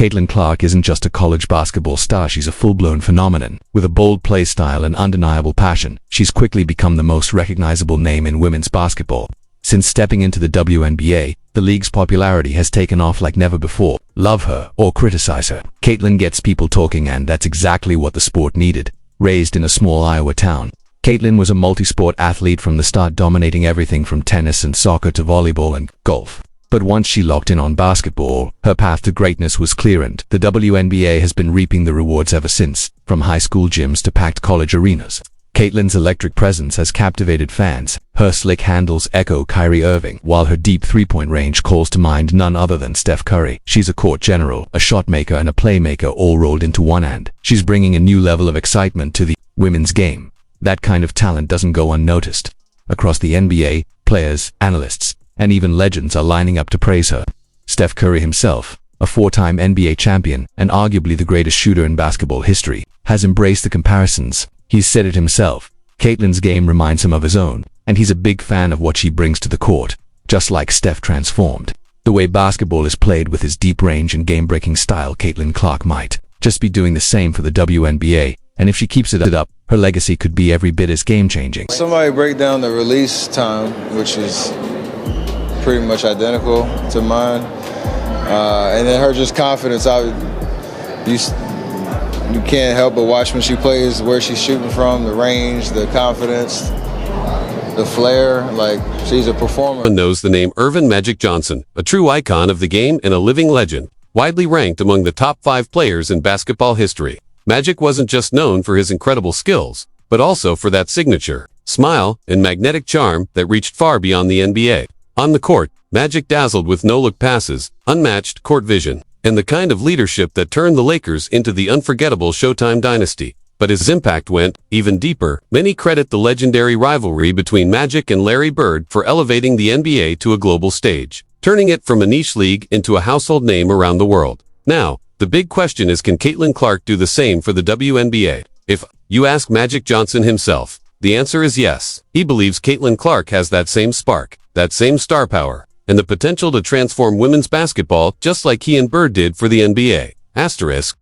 Caitlin Clark isn't just a college basketball star, she's a full-blown phenomenon. With a bold play style and undeniable passion, she's quickly become the most recognizable name in women's basketball. Since stepping into the WNBA, the league's popularity has taken off like never before. Love her or criticize her, Caitlin gets people talking, and that's exactly what the sport needed. Raised in a small Iowa town, Caitlin was a multi-sport athlete from the start, dominating everything from tennis and soccer to volleyball and golf. But once she locked in on basketball, her path to greatness was clear, and the WNBA has been reaping the rewards ever since, from high school gyms to packed college arenas. Caitlin's electric presence has captivated fans. Her slick handles echo Kyrie Irving, while her deep three-point range calls to mind none other than Steph Curry. She's a court general, a shot maker, and a playmaker all rolled into one, and she's bringing a new level of excitement to the women's game. That kind of talent doesn't go unnoticed. Across the NBA, players, analysts, and even legends are lining up to praise her. Steph Curry himself, a four-time NBA champion and arguably the greatest shooter in basketball history, has embraced the comparisons. He's said it himself, Caitlin's game reminds him of his own, and he's a big fan of what she brings to the court. Just like Steph transformed the way basketball is played with his deep range and game-breaking style, Caitlin Clark might just be doing the same for the WNBA, and if she keeps it up, her legacy could be every bit as game-changing. Somebody break down the release time, which is pretty much identical to mine, and then her just confidence. You can't help but watch when she plays, where she's shooting from, the range, the confidence, the flair. Like, she's a performer. Everyone knows the name Earvin Magic Johnson, a true icon of the game and a living legend, widely ranked among the top 5 players in basketball history. Magic wasn't just known for his incredible skills, but also for that signature smile and magnetic charm that reached far beyond the NBA. On the court, Magic dazzled with no-look passes, unmatched court vision, and the kind of leadership that turned the Lakers into the unforgettable Showtime dynasty. But his impact went even deeper. Many credit the legendary rivalry between Magic and Larry Bird for elevating the NBA to a global stage, turning it from a niche league into a household name around the world. Now, the big question is, can Caitlin Clark do the same for the WNBA? If you ask Magic Johnson himself, the answer is yes. He believes Caitlin Clark has that same spark, that same star power, and the potential to transform women's basketball just like he and Bird did for the NBA. Asterisk.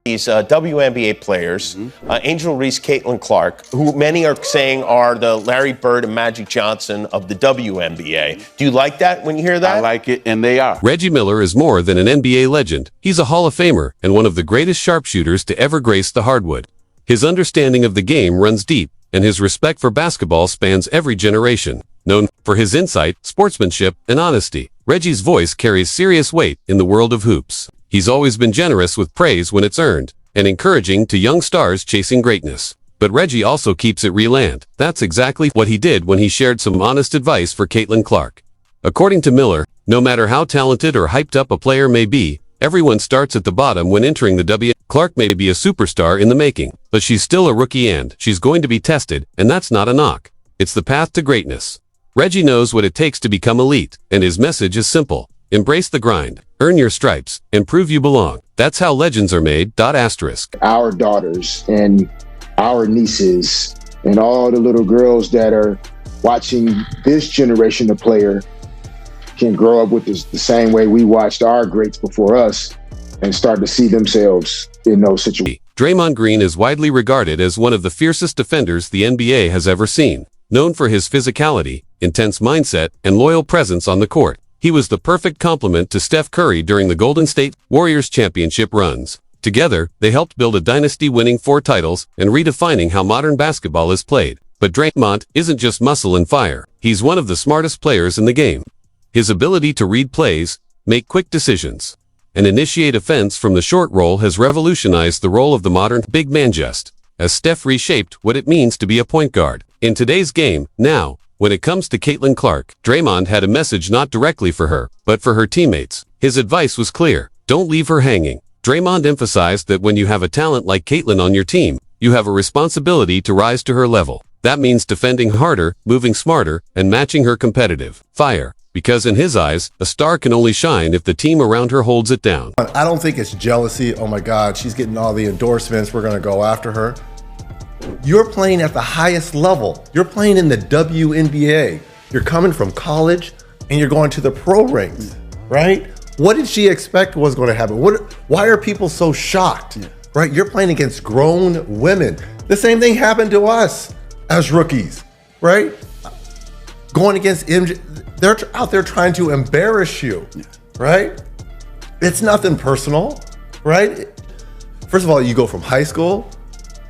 These WNBA players, Angel Reese, Caitlin Clark, who many are saying are the Larry Bird and Magic Johnson of the WNBA. Do you like that when you hear that? I like it, and they are. Reggie Miller is more than an NBA legend. He's a Hall of Famer and one of the greatest sharpshooters to ever grace the hardwood. His understanding of the game runs deep, and his respect for basketball spans every generation. Known for his insight, sportsmanship, and honesty, Reggie's voice carries serious weight in the world of hoops. He's always been generous with praise when it's earned, and encouraging to young stars chasing greatness. But Reggie also keeps it real, and that's exactly what he did when he shared some honest advice for Caitlin Clark. According to Miller, no matter how talented or hyped up a player may be, everyone starts at the bottom when entering the WNBA. Clark may be a superstar in the making, but she's still a rookie and she's going to be tested, and that's not a knock. It's the path to greatness. Reggie knows what it takes to become elite, and his message is simple. Embrace the grind, earn your stripes, and prove you belong. That's how legends are made. Asterisk. Our daughters and our nieces and all the little girls that are watching this generation of player can grow up with this, the same way we watched our greats before us, and start to see themselves in those situations. Draymond Green is widely regarded as one of the fiercest defenders the NBA has ever seen. Known for his physicality, intense mindset, and loyal presence on the court, he was the perfect complement to Steph Curry during the Golden State Warriors championship runs. Together, they helped build a dynasty, winning 4 titles and redefining how modern basketball is played. But Draymond isn't just muscle and fire. He's one of the smartest players in the game. His ability to read plays, make quick decisions, and initiate offense from the short roll has revolutionized the role of the modern big man, just as Steph reshaped what it means to be a point guard. In today's game, now, when it comes to Caitlin Clark, Draymond had a message not directly for her, but for her teammates. His advice was clear: don't leave her hanging. Draymond emphasized that when you have a talent like Caitlin on your team, you have a responsibility to rise to her level. That means defending harder, moving smarter, and matching her competitive fire. Because in his eyes, a star can only shine if the team around her holds it down. I don't think it's jealousy. Oh my God, she's getting all the endorsements, we're going to go after her. You're playing at the highest level. You're playing in the WNBA. You're coming from college and you're going to the pro ranks, right? What did she expect was going to happen? Why are people so shocked? Right? You're playing against grown women. The same thing happened to us as rookies, right? Going against MJ, they're out there trying to embarrass you, right? It's nothing personal, right? First of all, you go from high school,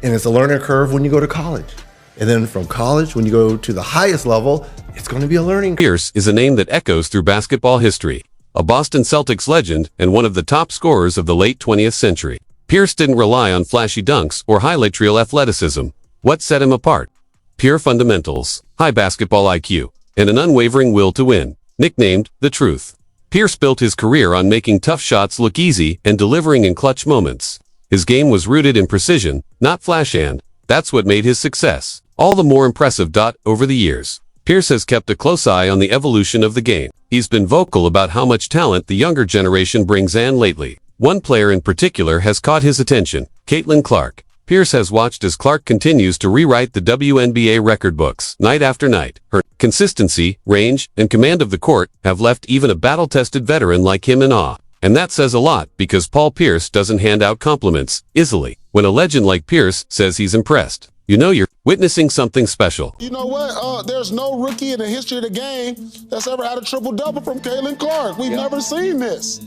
and it's a learning curve when you go to college. And then from college, when you go to the highest level, it's going to be a learning curve. Pierce is a name that echoes through basketball history. A Boston Celtics legend and one of the top scorers of the late 20th century. Pierce didn't rely on flashy dunks or highlight reel athleticism. What set him apart? Pure fundamentals, high basketball IQ, and an unwavering will to win. Nicknamed The Truth. Pierce built his career on making tough shots look easy and delivering in clutch moments. His game was rooted in precision, not flash, and that's what made his success all the more impressive. Over the years, Pierce has kept a close eye on the evolution of the game. He's been vocal about how much talent the younger generation brings, and lately, one player in particular has caught his attention, Caitlin Clark. Pierce has watched as Clark continues to rewrite the WNBA record books night after night. Her consistency, range, and command of the court have left even a battle-tested veteran like him in awe. And that says a lot, because Paul Pierce doesn't hand out compliments easily. When a legend like Pierce says he's impressed, you know you're witnessing something special. You know what? There's no rookie in the history of the game that's ever had a triple-double from Caitlin Clark. We've never seen this.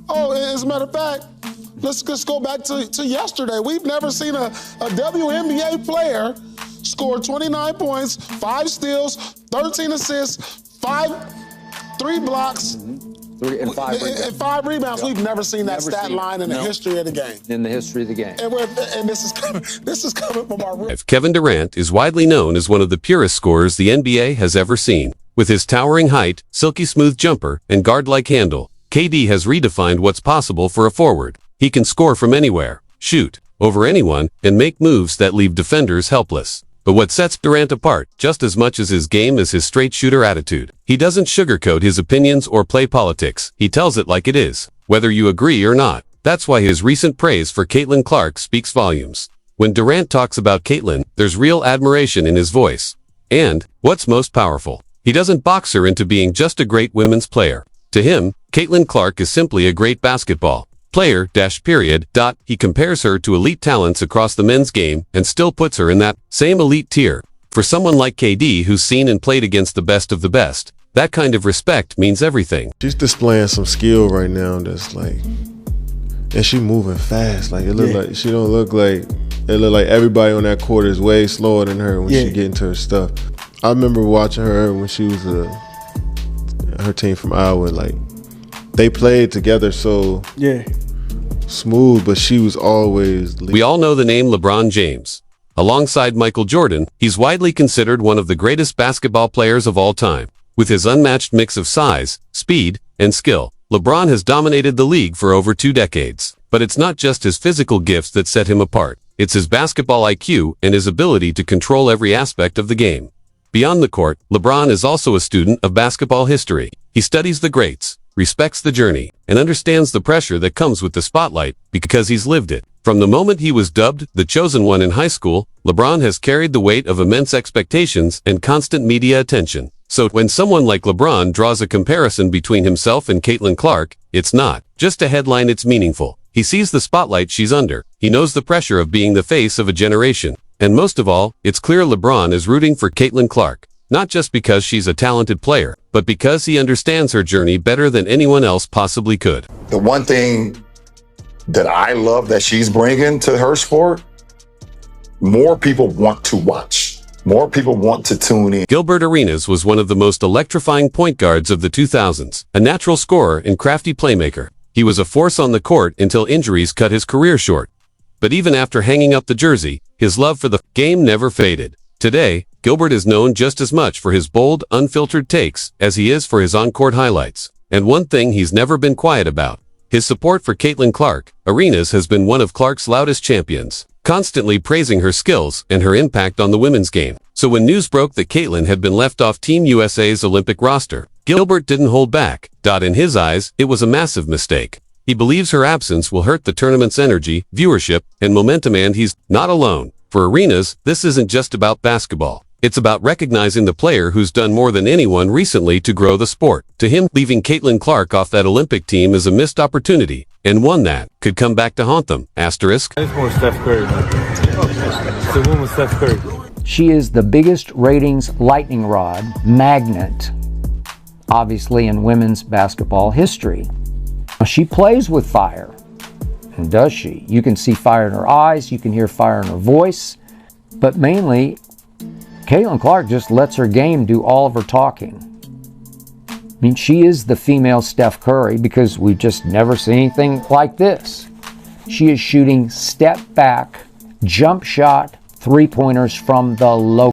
Oh, as a matter of fact, let's just go back to yesterday. We've never seen a WNBA player score 29 points, 5 steals, 13 assists, 3 blocks, and 5 rebounds. We've never seen that stat line in the history of the game. In the history of the game. And this is coming from our rookie. Kevin Durant is widely known as one of the purest scorers the NBA has ever seen. With his towering height, silky smooth jumper, and guard-like handle, KD has redefined what's possible for a forward. He can score from anywhere, shoot over anyone, and make moves that leave defenders helpless. But what sets Durant apart, just as much as his game, is his straight shooter attitude. He doesn't sugarcoat his opinions or play politics. He tells it like it is, whether you agree or not. That's why his recent praise for Caitlin Clark speaks volumes. When Durant talks about Caitlin, there's real admiration in his voice. And, what's most powerful, he doesn't box her into being just a great women's player. To him, Caitlin Clark is simply a great basketball player, period. He compares her to elite talents across the men's game and still puts her in that same elite tier. For someone like KD, who's seen and played against the best of the best, that kind of respect means everything. She's displaying some skill right now that's like, and she moving fast. Like, it look like she don't look like, it look like everybody on that court is way slower than her when she get into her stuff. I remember watching her when she was her team from Iowa, like, they played together so smooth, but she was always leading. We all know the name LeBron James. Alongside Michael Jordan, he's widely considered one of the greatest basketball players of all time. With his unmatched mix of size, speed, and skill, LeBron has dominated the league for over 2 decades. But it's not just his physical gifts that set him apart. It's his basketball IQ and his ability to control every aspect of the game. Beyond the court, LeBron is also a student of basketball history. He studies the greats, respects the journey, and understands the pressure that comes with the spotlight because he's lived it. From the moment he was dubbed the chosen one in high school, LeBron has carried the weight of immense expectations and constant media attention. So when someone like LeBron draws a comparison between himself and Caitlin Clark, it's not just a headline, it's meaningful. He sees the spotlight she's under. He knows the pressure of being the face of a generation. And most of all, it's clear LeBron is rooting for Caitlin Clark, not just because she's a talented player, but because he understands her journey better than anyone else possibly could. The one thing that I love that she's bringing to her sport, more people want to watch. More people want to tune in. Gilbert Arenas was one of the most electrifying point guards of the 2000s, a natural scorer and crafty playmaker. He was a force on the court until injuries cut his career short. But even after hanging up the jersey, his love for the game never faded. Today, Gilbert is known just as much for his bold, unfiltered takes as he is for his on-court highlights. And one thing he's never been quiet about: his support for Caitlin Clark. Arenas has been one of Clark's loudest champions, constantly praising her skills and her impact on the women's game. So when news broke that Caitlin had been left off Team USA's Olympic roster, Gilbert didn't hold back. In his eyes, it was a massive mistake. He believes her absence will hurt the tournament's energy, viewership, and momentum, and he's not alone. For Arenas, this isn't just about basketball. It's about recognizing the player who's done more than anyone recently to grow the sport. To him, leaving Caitlin Clark off that Olympic team is a missed opportunity, and one that could come back to haunt them. Asterisk. It's more Steph Curry. It's the woman Steph Curry. She is the biggest ratings lightning rod magnet, obviously, in women's basketball history. She plays with fire, and does she? You can see fire in her eyes, you can hear fire in her voice, but mainly, Caitlin Clark just lets her game do all of her talking. I mean, she is the female Steph Curry because we've just never seen anything like this. She is shooting step back, jump shot, three-pointers from the low